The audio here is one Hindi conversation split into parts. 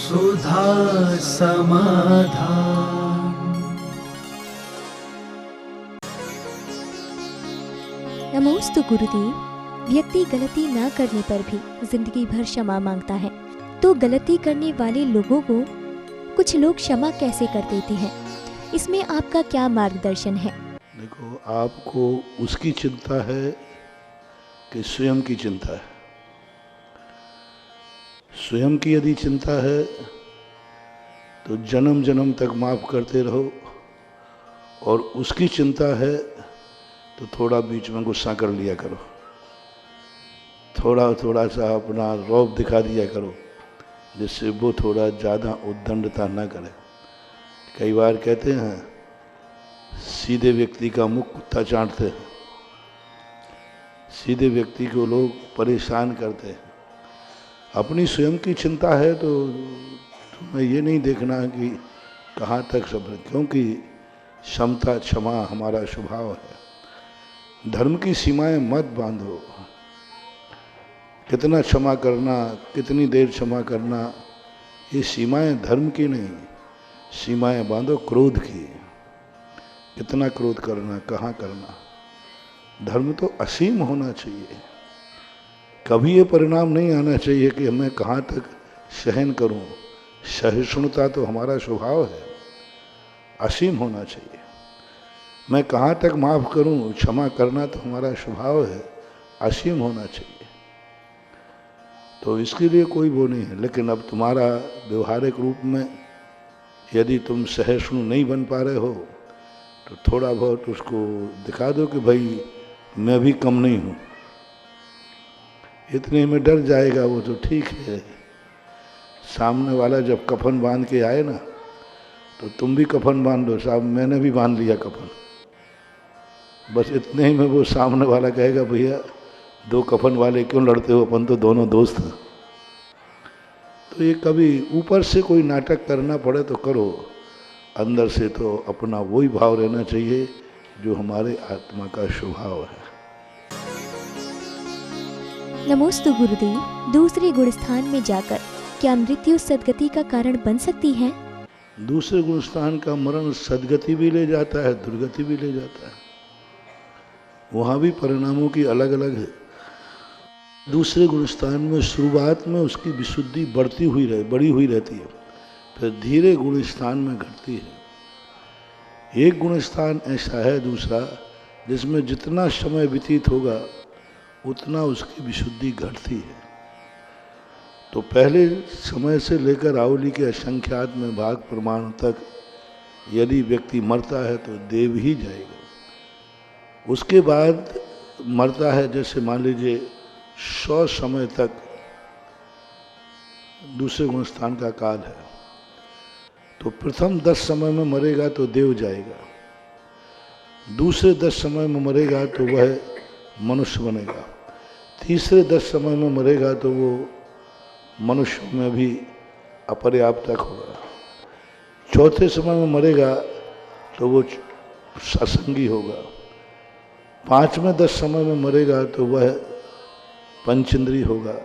सुधा समाधान। नमोस्तु गुरुदेव। व्यक्ति गलती ना करने पर भी जिंदगी भर क्षमा मांगता है, तो गलती करने वाले लोगों को कुछ लोग क्षमा कैसे कर देते हैं, इसमें आपका क्या मार्गदर्शन है? देखो, आपको उसकी चिंता है कि स्वयं की चिंता है। स्वयं की यदि चिंता है तो जन्म जन्म तक माफ करते रहो, और उसकी चिंता है तो थोड़ा बीच में गुस्सा कर लिया करो, थोड़ा थोड़ा सा अपना रौब दिखा दिया करो, जिससे वो थोड़ा ज़्यादा उद्दंडता ना करे। कई बार कहते हैं सीधे व्यक्ति का मुख कुत्ता चाटते हैं, सीधे व्यक्ति को लोग परेशान करते हैं। अपनी स्वयं की चिंता है तो तुम्हें ये नहीं देखना कि कहाँ तक सब्र, क्योंकि क्षमता क्षमा हमारा स्वभाव है। धर्म की सीमाएं मत बांधो। कितना क्षमा करना, कितनी देर क्षमा करना, ये सीमाएं धर्म की नहीं, सीमाएं बांधो क्रोध की। कितना क्रोध करना, कहाँ करना। धर्म तो असीम होना चाहिए। कभी ये परिणाम नहीं आना चाहिए कि मैं कहाँ तक सहन करूं। सहिष्णुता तो हमारा स्वभाव है, असीम होना चाहिए। मैं कहाँ तक माफ़ करूं, क्षमा करना तो हमारा स्वभाव है, असीम होना चाहिए। तो इसके लिए कोई वो नहीं है। लेकिन अब तुम्हारा व्यवहारिक रूप में यदि तुम सहिष्णु नहीं बन पा रहे हो तो थोड़ा बहुत उसको दिखा दो कि भाई मैं भी कम नहीं हूँ। इतने में डर जाएगा वो तो ठीक है। सामने वाला जब कफन बांध के आए ना, तो तुम भी कफन बांध दो, साहब मैंने भी बांध लिया कफन। बस इतने ही में वो सामने वाला कहेगा भैया दो कफन वाले क्यों लड़ते हो, अपन तो दोनों दोस्त हैं। तो ये कभी ऊपर से कोई नाटक करना पड़े तो करो, अंदर से तो अपना वही भाव रहना चाहिए जो हमारे आत्मा का स्वभाव है। नमोस्तु गुरुदेव। दूसरे गुण स्थान में जाकर क्या मृत्यु सदगति का कारण बन सकती है? दूसरे गुण स्थान का मरण सदगति भी ले जाता है, दुर्गति भी ले जाता है। वहाँ भी परिणामों की अलग अलग है। दूसरे गुण स्थान में शुरुआत में उसकी विशुद्धि बढ़ी हुई रहती है, फिर धीरे गुण स्थान में घटती है। एक गुण स्थान ऐसा है दूसरा, जिसमें जितना समय व्यतीत होगा उतना उसकी विशुद्धि घटती है। तो पहले समय से लेकर आवली के असंख्यात में भाग प्रमाण तक यदि व्यक्ति मरता है तो देव ही जाएगा। उसके बाद मरता है, जैसे मान लीजिए 100 समय तक दूसरे गुण स्थान का काल है, तो प्रथम 10 समय में मरेगा तो देव जाएगा, दूसरे 10 समय में मरेगा तो वह मनुष्य बनेगा, तीसरे 10 समय में मरेगा तो वो मनुष्य में भी अपर्याप्तक होगा, चौथे समय में मरेगा तो वो असंगी होगा, पांचवें 10 समय में मरेगा तो वह पंचेंद्री होगा,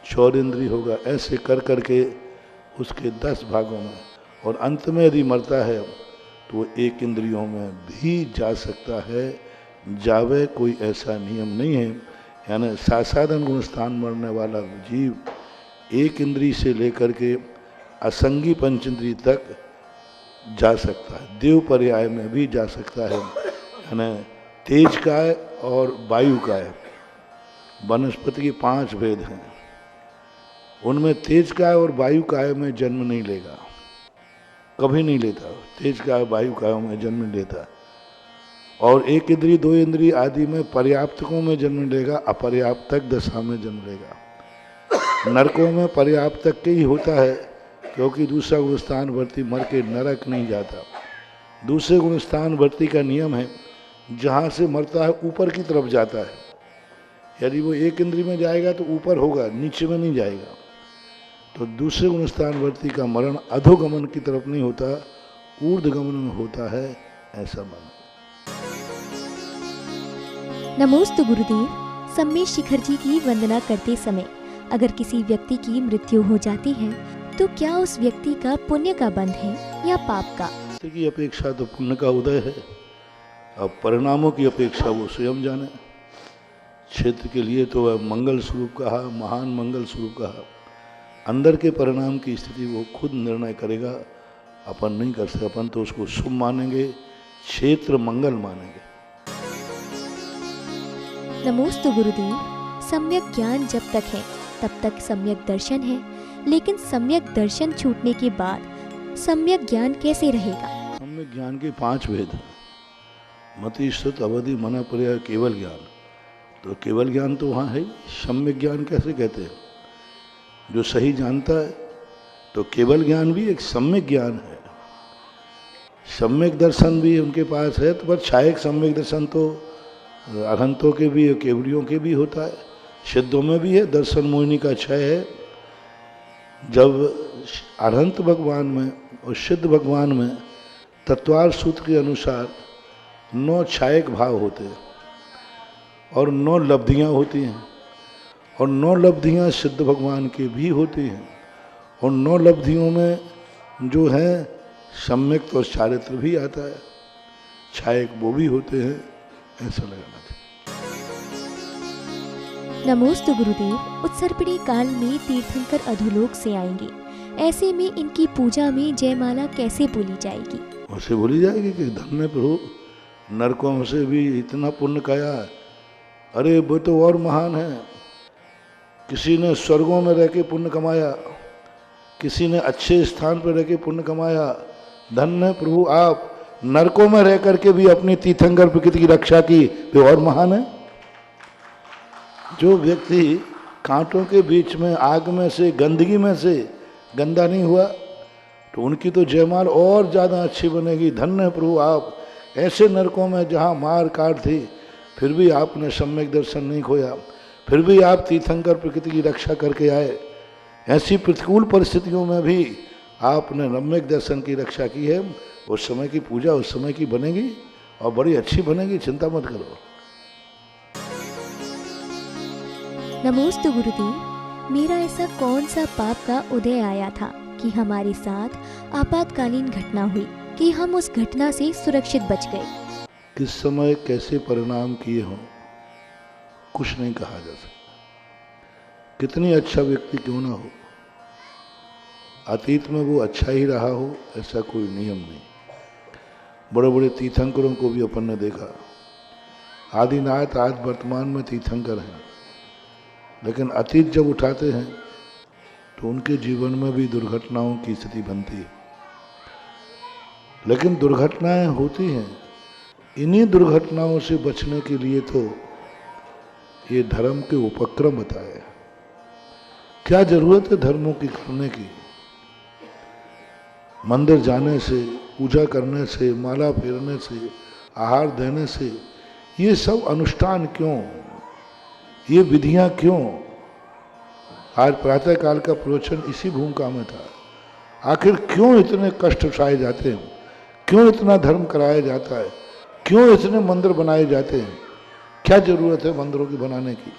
चौरेंद्री होगा। ऐसे कर करके उसके 10 भागों में, और अंत में यदि मरता है तो वो 1 इंद्रियों में भी जा सकता है। जावे कोई ऐसा नियम नहीं है। यानी साधारण गुण स्थान मरने वाला जीव 1 इंद्री से लेकर के असंगी पंचेंद्री तक जा सकता है, देव पर्याय में भी जा सकता है। यानी तेज काय और वायु काय, वनस्पति के 5 भेद हैं, उनमें तेज काय और वायु काय में जन्म नहीं लेगा, कभी नहीं लेता। तेज काय वायु काय में जन्म नहीं लेता। और 1 इंद्री 2 इंद्री आदि में पर्याप्तकों में जन्म लेगा, अपर्याप्तक दशा में जन्म लेगा। नरकों में पर्याप्तक के ही होता है, क्योंकि दूसरा गुण स्थान वर्ती मर के नरक नहीं जाता। दूसरे गुण स्थान वर्ती का नियम है, जहाँ से मरता है ऊपर की तरफ जाता है। यदि वो 1 इंद्री में जाएगा तो ऊपर होगा, नीचे में नहीं जाएगा। तो दूसरे गुण स्थान वर्ती का मरण अधोगमन की तरफ नहीं होता, ऊर्ध्वगमन में होता है, ऐसा माना। नमोस्तु गुरुदेव। सम्मेश शिखर जी की वंदना करते समय अगर किसी व्यक्ति की मृत्यु हो जाती है तो क्या उस व्यक्ति का पुण्य का बंध है या पाप का? की अपेक्षा तो पुण्य का उदय है, अब परिणामों की अपेक्षा वो स्वयं जाने। क्षेत्र के लिए तो वह मंगल स्वरूप कहा, महान मंगल स्वरूप कहा, अंदर के परिणाम की स्थिति वो खुद निर्णय करेगा, अपन नहीं कर सकते। अपन तो उसको शुभ मानेंगे, क्षेत्र मंगल मानेंगे। नमोस्तु गुरुदेव। सम्यक ज्ञान जब तक है तब तक सम्यक दर्शन है, लेकिन सम्यक दर्शन छूटने के बाद सम्यक ज्ञान कैसे रहेगा? सम्यक ज्ञान के 5 भेद हैं, मति, श्रुत, अवधि, मना, पर्याय, केवल ज्ञान। तो केवल ज्ञान तो वहाँ है ही, सम्यक ज्ञान कैसे कहते हैं? जो सही जानता है। तो केवल ज्ञान भी एक सम्यक ज्ञान है। सम्यक दर्शन भी उनके पास है, तो पर छायक सम्यक दर्शन तो अरहंतों के भी, केवड़ियों के भी होता है, सिद्धों में भी है। दर्शन मोहिनी का क्षय है। जब अरहंत भगवान में और सिद्ध भगवान में तत्वार सूत्र के अनुसार 9 छायक भाव होते हैं और 9 लब्धियाँ होती हैं, और 9 लब्धियाँ सिद्ध भगवान के भी होती हैं, और 9 लब्धियों में जो है सम्यक और चारित्र भी आता है, छायक वो भी होते हैं, ऐसा लगाना चाहिए। नमोस्तु गुरुदेव। उत्सर्पिणी काल में तीर्थंकर अधोलोक से आएंगे, ऐसे में इनकी पूजा में जयमाला कैसे बोली जाएगी? वैसे बोली जाएगी कि धन्य प्रभु, नरकों से भी इतना पुण्य काया, अरे वो तो और महान है। किसी ने स्वर्गों में रह के पुण्य कमाया, किसी ने अच्छे स्थान पर रह के पुण्य कमाया। धन्य प्रभु, आप नरकों में रह करके भी अपनी तीर्थंकर प्रकृति की रक्षा की, वे और महान है। जो व्यक्ति कांटों के बीच में, आग में से, गंदगी में से गंदा नहीं हुआ, तो उनकी तो जयमाल और ज़्यादा अच्छी बनेगी। धन्य प्रभु, आप ऐसे नरकों में जहाँ मार काट थी, फिर भी आपने सम्यक दर्शन नहीं खोया, फिर भी आप तीर्थंकर प्रकृति की रक्षा करके आए। ऐसी प्रतिकूल परिस्थितियों में भी आपने सम्यक दर्शन की रक्षा की है। उस समय की पूजा उस समय की बनेगी और बड़ी अच्छी बनेगी, चिंता मत करो। नमोस्तु गुरुदेव। मेरा ऐसा कौन सा पाप का उदय आया था कि हमारे साथ आपातकालीन घटना हुई कि हम उस घटना से सुरक्षित बच गए? किस समय कैसे परिणाम किए हों कुछ नहीं कहा जा सकता। कितनी अच्छा व्यक्ति क्यों ना हो, अतीत में वो अच्छा ही रहा हो, ऐसा कोई नियम नहीं। बड़े बड़े तीर्थंकरों को भी अपन ने देखा, आदिनाथ आज वर्तमान में तीर्थंकर हैं, लेकिन अतीत जब उठाते हैं तो उनके जीवन में भी दुर्घटनाओं की स्थिति बनती है। लेकिन दुर्घटनाएं होती हैं, इन्हीं दुर्घटनाओं से बचने के लिए तो ये धर्म के उपक्रम बताए। क्या जरूरत है धर्मों की करने की? मंदिर जाने से, पूजा करने से, माला फेरने से, आहार देने से, ये सब अनुष्ठान क्यों, ये विधियां क्यों? आज प्रातः काल का प्रवचन इसी भूमिका में था। आखिर क्यों इतने कष्ट उठाए जाते हैं, क्यों इतना धर्म कराया जाता है, क्यों इतने मंदिर बनाए जाते हैं? क्या जरूरत है मंदिरों की बनाने की?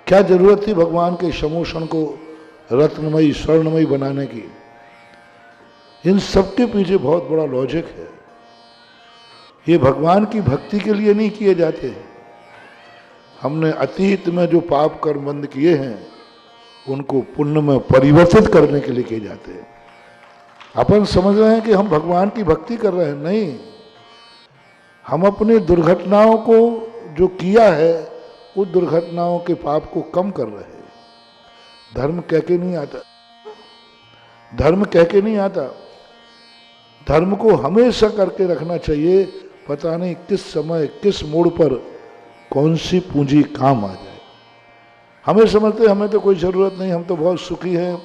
क्या जरूरत थी भगवान के समूषण को रत्नमयी स्वर्णमयी बनाने की? इन सब के पीछे बहुत बड़ा लॉजिक है। ये भगवान की भक्ति के लिए नहीं किए जाते। हमने अतीत में जो पाप कर्म बंद किए हैं उनको पुण्य में परिवर्तित करने के लिए किए जाते हैं। अपन समझ रहे हैं कि हम भगवान की भक्ति कर रहे हैं, नहीं। हम अपनी दुर्घटनाओं को जो किया है उस दुर्घटनाओं के पाप को कम कर रहे हैं। धर्म कह के नहीं आता, धर्म कह के नहीं आता। धर्म को हमेशा करके रखना चाहिए। पता नहीं किस समय किस मोड़ पर कौन सी पूंजी काम आ जाए। हमें समझते हमें तो कोई ज़रूरत नहीं, हम तो बहुत सुखी हैं,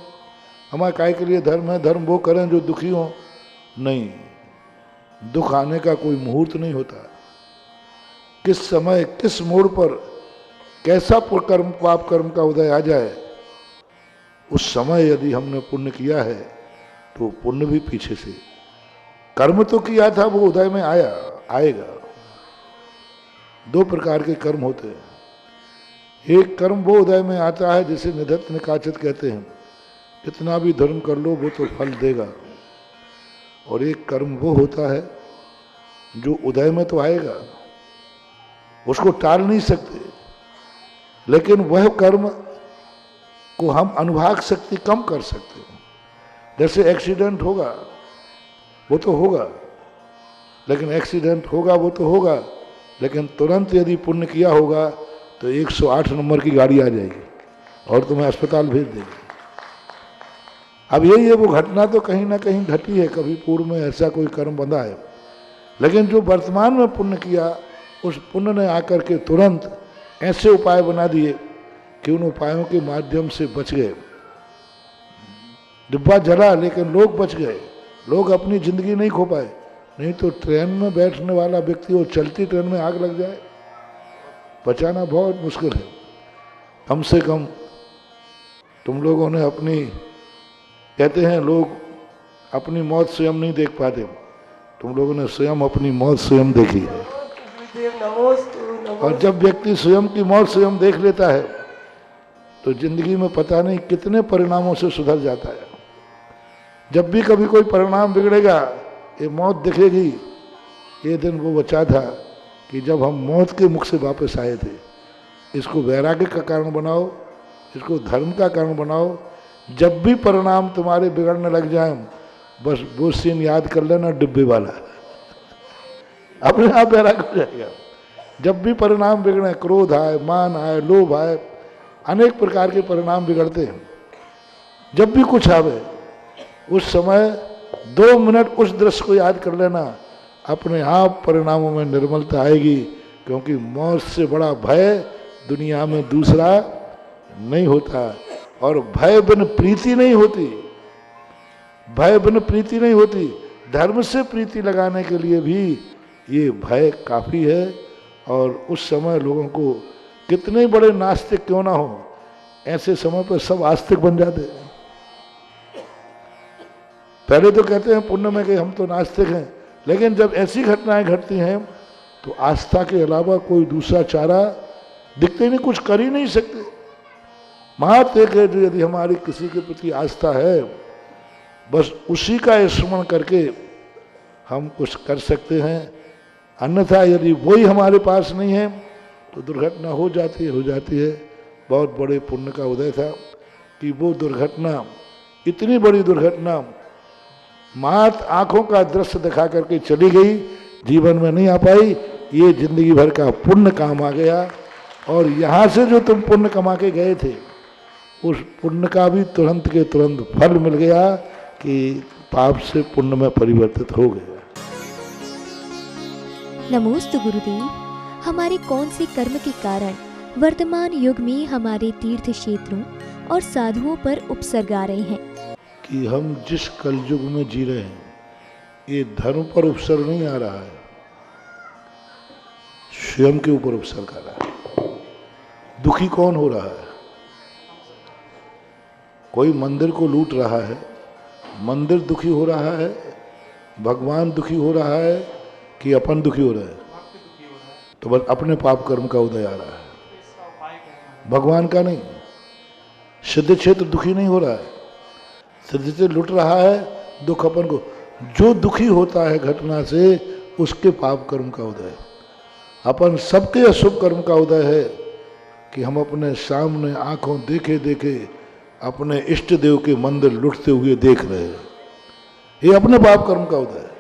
हमारे काय के लिए धर्म है, धर्म वो करें जो दुखी हों। नहीं, दुख आने का कोई मुहूर्त नहीं होता। किस समय किस मोड़ पर कैसा कर्म पाप कर्म का उदय आ जाए, उस समय यदि हमने पुण्य किया है तो पुण्य भी पीछे से, कर्म तो किया था वो उदय में आएगा। 2 प्रकार के कर्म होते हैं। एक कर्म वो उदय में आता है जिसे निधत्त निकाचित कहते हैं, कितना भी धर्म कर लो वो तो फल देगा। और एक कर्म वो होता है जो उदय में तो आएगा, उसको टाल नहीं सकते, लेकिन वह कर्म को हम अनुभाग शक्ति कम कर सकते हैं। जैसे एक्सीडेंट होगा वो तो होगा, लेकिन एक्सीडेंट होगा वो तो होगा, लेकिन तुरंत यदि पुण्य किया होगा तो 108 नंबर की गाड़ी आ जाएगी और तुम्हें अस्पताल भेज देगी। अब यही है, वो घटना तो कहीं ना कहीं घटी है, कभी पूर्व में ऐसा कोई कर्म बंधा है, लेकिन जो वर्तमान में पुण्य किया उस पुण्य ने आकर के तुरंत ऐसे उपाय बना दिए कि उन उपायों के माध्यम से बच गए। डिब्बा जला लेकिन लोग बच गए, लोग अपनी जिंदगी नहीं खो पाए। नहीं तो ट्रेन में बैठने वाला व्यक्ति और चलती ट्रेन में आग लग जाए, बचाना बहुत मुश्किल है। कम से कम तुम लोगों ने अपनी, कहते हैं लोग अपनी मौत स्वयं नहीं देख पाते, तुम लोगों ने स्वयं अपनी मौत स्वयं देखी है। और जब व्यक्ति स्वयं की मौत स्वयं देख लेता है तो जिंदगी में पता नहीं कितने परिणामों से सुधर जाता है। जब भी कभी कोई परिणाम बिगड़ेगा, ये मौत दिखेगी। ये दिन वो बचा था कि जब हम मौत के मुख से वापस आए थे। इसको वैराग्य का कारण बनाओ, इसको धर्म का कारण बनाओ। जब भी परिणाम तुम्हारे बिगड़ने लग जाए, बस वो सीन याद कर लेना, डिब्बे वाला, अपने आप वैराग्य हो जाएगा। जब भी परिणाम बिगड़े, क्रोध आए, मान आए, लोभ आए, अनेक प्रकार के परिणाम बिगड़ते हैं। जब भी कुछ आवे, उस समय 2 मिनट उस दृश्य को याद कर लेना, अपने आप परिणामों में निर्मलता आएगी। क्योंकि मौत से बड़ा भय दुनिया में दूसरा नहीं होता। और भय बिन प्रीति नहीं होती, भय बिन प्रीति नहीं होती। धर्म से प्रीति लगाने के लिए भी ये भय काफी है। और उस समय लोगों को, कितने बड़े नास्तिक क्यों ना हो, ऐसे समय पर सब आस्तिक बन जाते हैं। पहले तो कहते हैं पुण्य में कि हम तो नास्तिक हैं, लेकिन जब ऐसी घटनाएं घटती हैं तो आस्था के अलावा कोई दूसरा चारा दिखते नहीं, कुछ कर ही नहीं सकते। महत्व एक है, जो यदि हमारी किसी के प्रति आस्था है, बस उसी का स्मरण करके हम कुछ कर सकते हैं। अन्यथा यदि वही हमारे पास नहीं है तो दुर्घटना हो जाती है। बहुत बड़े पुण्य का उदय था कि वो दुर्घटना, इतनी बड़ी दुर्घटना मात आंखों का दृश्य दिखा करके चली गई, जीवन में नहीं आ पाई। ये जिंदगी भर का पुण्य काम आ गया। और यहाँ से जो तुम पुण्य कमा के गए थे, उस पुण्य का भी तुरंत के तुरंत फल मिल गया कि पाप से पुण्य में परिवर्तित हो गया। नमोस्तु गुरुदेव। हमारे कौन से कर्म के कारण वर्तमान युग में हमारे तीर्थ क्षेत्रों और साधुओं पर उपसर्ग आ रहे हैं? कि हम जिस कलयुग में जी रहे हैं, ये धर्म पर उपसर्ग नहीं आ रहा है, स्वयं के ऊपर उपसर्ग आ रहा है। दुखी कौन हो रहा है? कोई मंदिर को लूट रहा है, मंदिर दुखी हो रहा है, भगवान दुखी हो रहा है कि अपन दुखी हो रहा है? तो बस अपने पाप कर्म का उदय आ रहा है, भगवान का नहीं। सिद्ध क्षेत्र दुखी नहीं हो रहा है, सिद्ध क्षेत्र लुट रहा है, दुख अपन को। जो दुखी होता है घटना से, उसके पाप कर्म का उदय। अपन सबके अशुभ कर्म का उदय है कि हम अपने सामने आंखों देखे देखे अपने इष्ट देव के मंदिर लुटते हुए देख रहे हैं। ये अपने पाप कर्म का उदय है।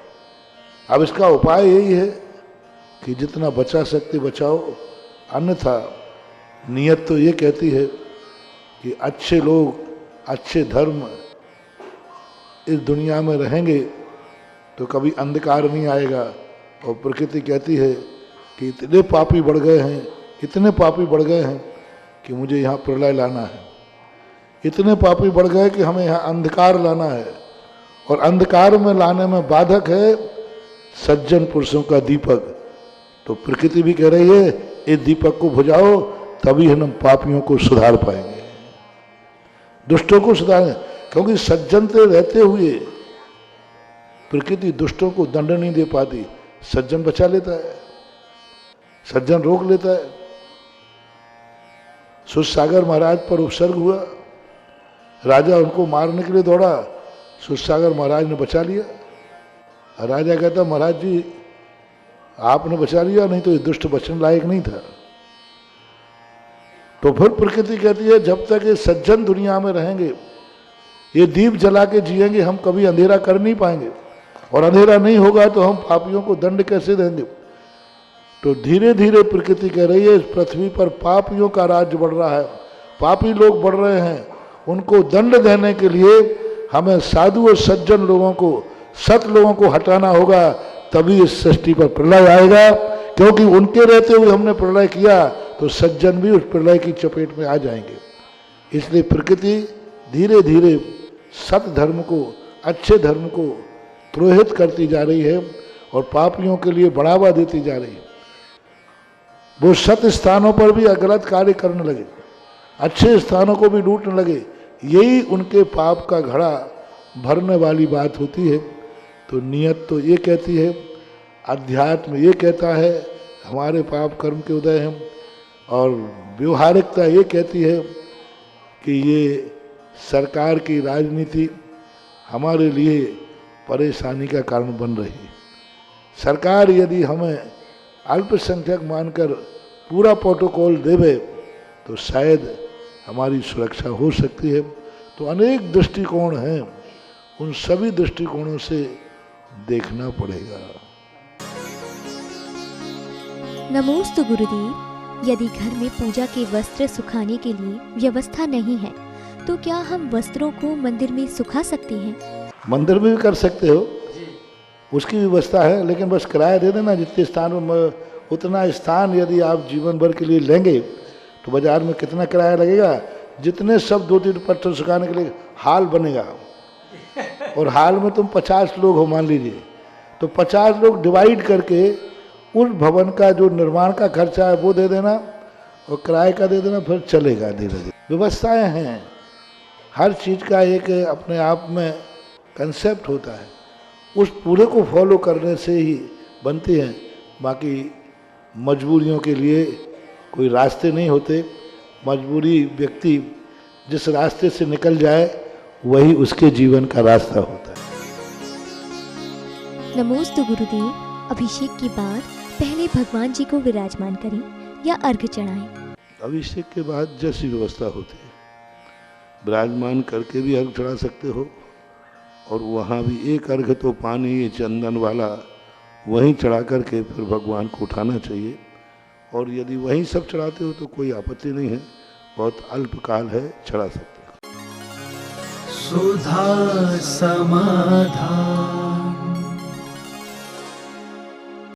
अब इसका उपाय यही है कि जितना बचा सकते बचाओ, अन्यथा नियत तो ये कहती है कि अच्छे लोग, अच्छे धर्म इस दुनिया में रहेंगे तो कभी अंधकार नहीं आएगा। और प्रकृति कहती है कि इतने पापी बढ़ गए हैं, इतने पापी बढ़ गए हैं कि मुझे यहाँ प्रलय लाना है, इतने पापी बढ़ गए कि हमें यहाँ अंधकार लाना है। और अंधकार में लाने में बाधक है सज्जन पुरुषों का दीपक। तो प्रकृति भी कह रही है इस दीपक को बुझाओ, तभी हम पापियों को सुधार पाएंगे, दुष्टों को सुधारें। क्योंकि सज्जन से रहते हुए प्रकृति दुष्टों को दंड नहीं दे पाती, सज्जन बचा लेता है, सज्जन रोक लेता है। सुरसागर महाराज पर उपसर्ग हुआ राजा उनको मारने के लिए दौड़ा, सूरसागर महाराज ने बचा लिया। राजा कहता महाराज जी आपने बचा लिया, नहीं तो ये दुष्ट बचने लायक नहीं था। तो फिर प्रकृति कहती है जब तक ये सज्जन दुनिया में रहेंगे, ये दीप जला के जिएंगे, हम कभी अंधेरा कर नहीं पाएंगे, और अंधेरा नहीं होगा तो हम पापियों को दंड कैसे देंगे। तो धीरे धीरे प्रकृति कह रही है इस पृथ्वी पर पापियों का राज्य बढ़ रहा है, पापी लोग बढ़ रहे हैं, उनको दंड देने के लिए हमें साधु और सज्जन लोगों को, सत लोगों को हटाना होगा, तभी इस सृष्टि पर प्रलय आएगा। क्योंकि उनके रहते हुए हमने प्रलय किया तो सज्जन भी उस प्रलय की चपेट में आ जाएंगे। इसलिए प्रकृति धीरे धीरे सत धर्म को, अच्छे धर्म को द्रोहित करती जा रही है और पापियों के लिए बढ़ावा देती जा रही है। वो सत स्थानों पर भी गलत कार्य करने लगे, अच्छे स्थानों को भी लूटने लगे, यही उनके पाप का घड़ा भरने वाली बात होती है। तो नियत तो ये कहती है, अध्यात्म ये कहता है हमारे पाप कर्म के उदय हैं, और व्यवहारिकता ये कहती है कि ये सरकार की राजनीति हमारे लिए परेशानी का कारण बन रही है। सरकार यदि हमें अल्पसंख्यक मानकर पूरा प्रोटोकॉल देवे तो शायद हमारी सुरक्षा हो सकती है। तो अनेक दृष्टिकोण हैं, उन सभी दृष्टिकोणों से देखना पड़ेगा। नमोस्तु गुरुदेव। यदि घर में पूजा के वस्त्र सुखाने के लिए व्यवस्था नहीं है तो क्या हम वस्त्रों को मंदिर में सुखा सकते हैं? मंदिर में भी कर सकते हो, उसकी व्यवस्था है, लेकिन बस किराया दे देना। जितने स्थान में उतना स्थान यदि आप जीवन भर के लिए लेंगे तो बाजार में कितना किराया लगेगा, जितने सब 2-3 पत्थर सुखाने के लिए हाल बनेगा, और हाल में तुम 50 लोग हो मान लीजिए, तो 50 लोग डिवाइड करके उस भवन का जो निर्माण का खर्चा है वो दे देना और किराए का दे देना, फिर चलेगा धीरे धीरे। व्यवस्थाएं हैं, हर चीज़ का एक अपने आप में कंसेप्ट होता है, उस पूरे को फॉलो करने से ही बनती हैं। बाकी मजबूरियों के लिए कोई रास्ते नहीं होते, मजबूरी व्यक्ति जिस रास्ते से निकल जाए वही उसके जीवन का रास्ता होता है। नमोस्तु गुरुदेव। अभिषेक के बाद पहले भगवान जी को विराजमान करें या अर्घ चढ़ाएं? अभिषेक के बाद जैसी व्यवस्था होती है, विराजमान करके भी अर्घ चढ़ा सकते हो, और वहाँ भी एक अर्घ तो पानी चंदन वाला वहीं चढ़ा करके फिर भगवान को उठाना चाहिए। और यदि वहीं सब चढ़ाते हो तो कोई आपत्ति नहीं है, बहुत अल्पकाल है, चढ़ा सकते हो। सुधा समाधान